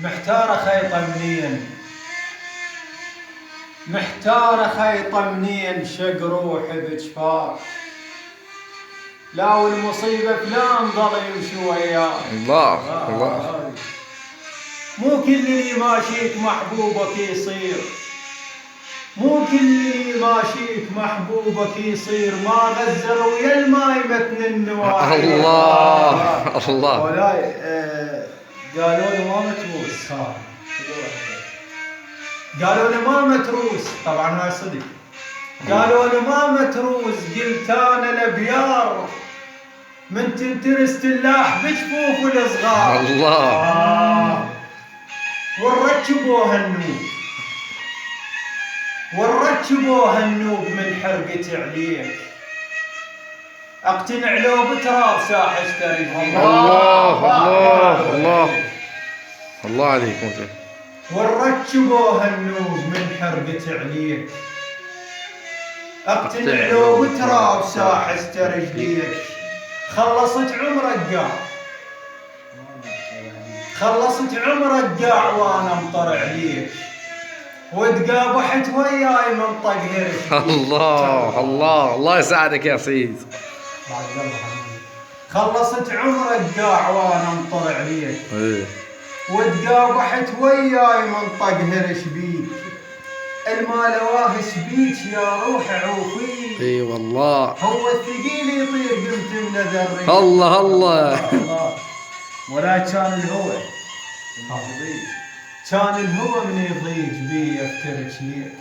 محتار خيطه منين، محتار خيطه منين، شق روحي بجفاك، لا والمصيبة فلان ظل يمشي وياك. الله الله. مو كل اللي ماشيك محبوبك يصير، مو كل اللي ماشيك محبوبك يصير، ما غزر ويا الماي متن النواحي. الله الله. ولاي قالوا لي ما متروس، قالوا لي ما متروس، طبعا هاي صدق. قالوا لي ما متروس، قلت انا الابيار من تنترس تلاح بجفوف الصغار. الله. ونركبوها النوب، ونركبوها النوب من حرقة عليك، اقتنع لو بتراب ساح اشتري. الله الله الله الله عليك. ونركبوها النوب من حرقة عليك، اقتنع لو بتراب ساح استرجليك. خلصت عمرك قاع، خلصت عمرك قاع وانا مطر عليك، وتقابحت وياي من طق هرش. الله الله الله يساعدك يا سيد. خلصت عمرك قاع وانا مطر عليك، وتقابحت وياي من طق هرش بيك. المال واهس بيك يا روح عوفي. اي والله. هو الثقيل يطير قمت من ذري. الله الله. ولا كان الهوى، كان الهوى من يضيج بي يفترج ليك،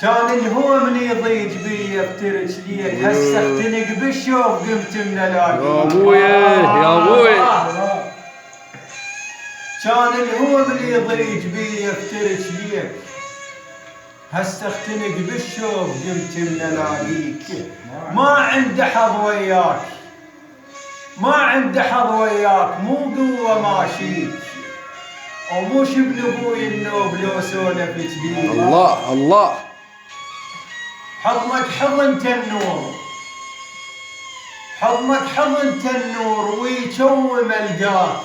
كان الهوى من يضيج بي يفترج ليك. هسه اختنق بالشوق قمت من الاقي. يا ابويا يا ابويا. كان الهوى من يضيج بي يفترج ليك، هسه اختنق بالشوق قمت من الاقيك. ما عنده حظ وياك، ما عنده حظ وياك، مو قوة ماشيك، ومو شبن ابوي النوب لو سولفت بيك. الله الله. حضنك حضن تنور، حضنك حضن تنور ويكوم القاك،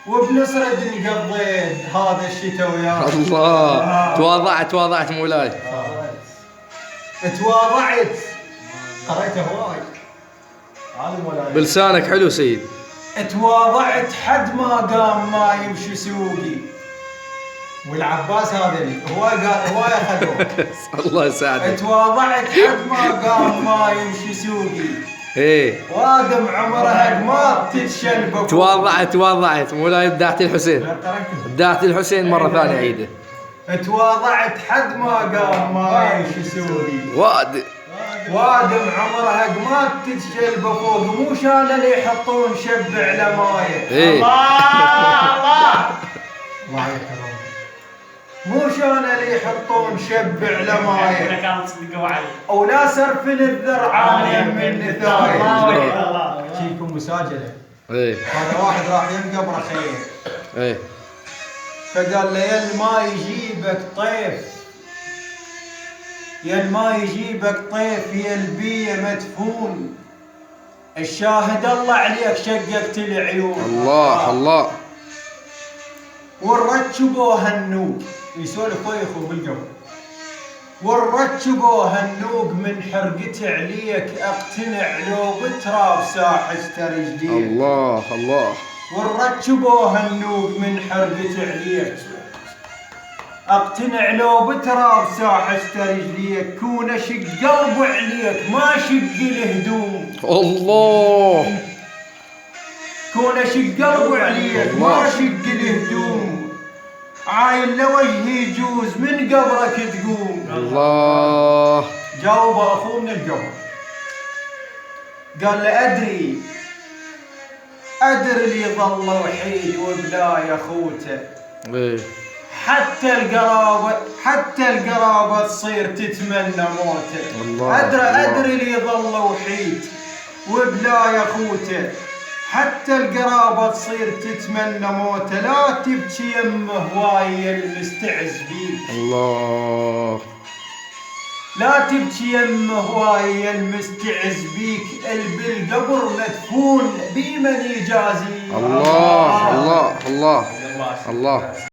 وبنصرد قضيت هذا الشتاء وياك. الله. تواضعت مولاي. تواضعت، قريته هواي بلسانك حلو سيد. تواضعت حد ما قام ما يمشي سوقي. والعباس هذا اللي هو قال هواي اخذوه. الله يساعدك. تواضعت حد ما قام ما يمشي سوقي. ايه وادم عمرها ما تتشنب. تواضعت مولاي. ابدعت الحسين، ابدعت الحسين مرة ثانية عيده. تواضعت حد ما قام ما يمشي سوقي. وادم عمرها ما تتشلب فوق، مو شان اللي يحطون شب على مايه. الله الله الله يكرمك. مو شان اللي يحطون شب على مايه، كانت تصدقوا علي ولا سرفن الذرعان يم النثاية. تجيكم مساجله. هذا واحد راح يم قبره خير، فقال له يا ما يجيبك طيف، يا ما يجيبك طيف، يا البيه مدفون، الشاهد الله عليك شققت العيون. الله الله. ونركبوها النوق، يسولف ويا اخوه بالقبر. ونركبوها النوق من حرقته عليك، اقتنع لو بتراب ساح استرجليك. الله الله. ونركبوها النوق من حرقته عليك، اقتنع لو بتراب ساح استرجليك. كون اشق قلبه عليك ما شق الهدوم. الله. كون اشق قلبه عليك ما شق الهدوم. عايل لوجهي يجوز من قبرك تقوم. الله. جاوبه اخوه من القبر، قال له ادري اللي ظل وحيد وبلا اخوته. حتى القرابة تصير تتمنى موته. ادري اللي ظل وحيد وبلا اخوته، حتى القرابة تصير تتمنى موته. لا تبكي يمه هواي المستعز بيك. الله. لا تبكي يمه هواي المستعز بيك، بالقبر مدفون بمن يجازي. الله الله الله الله.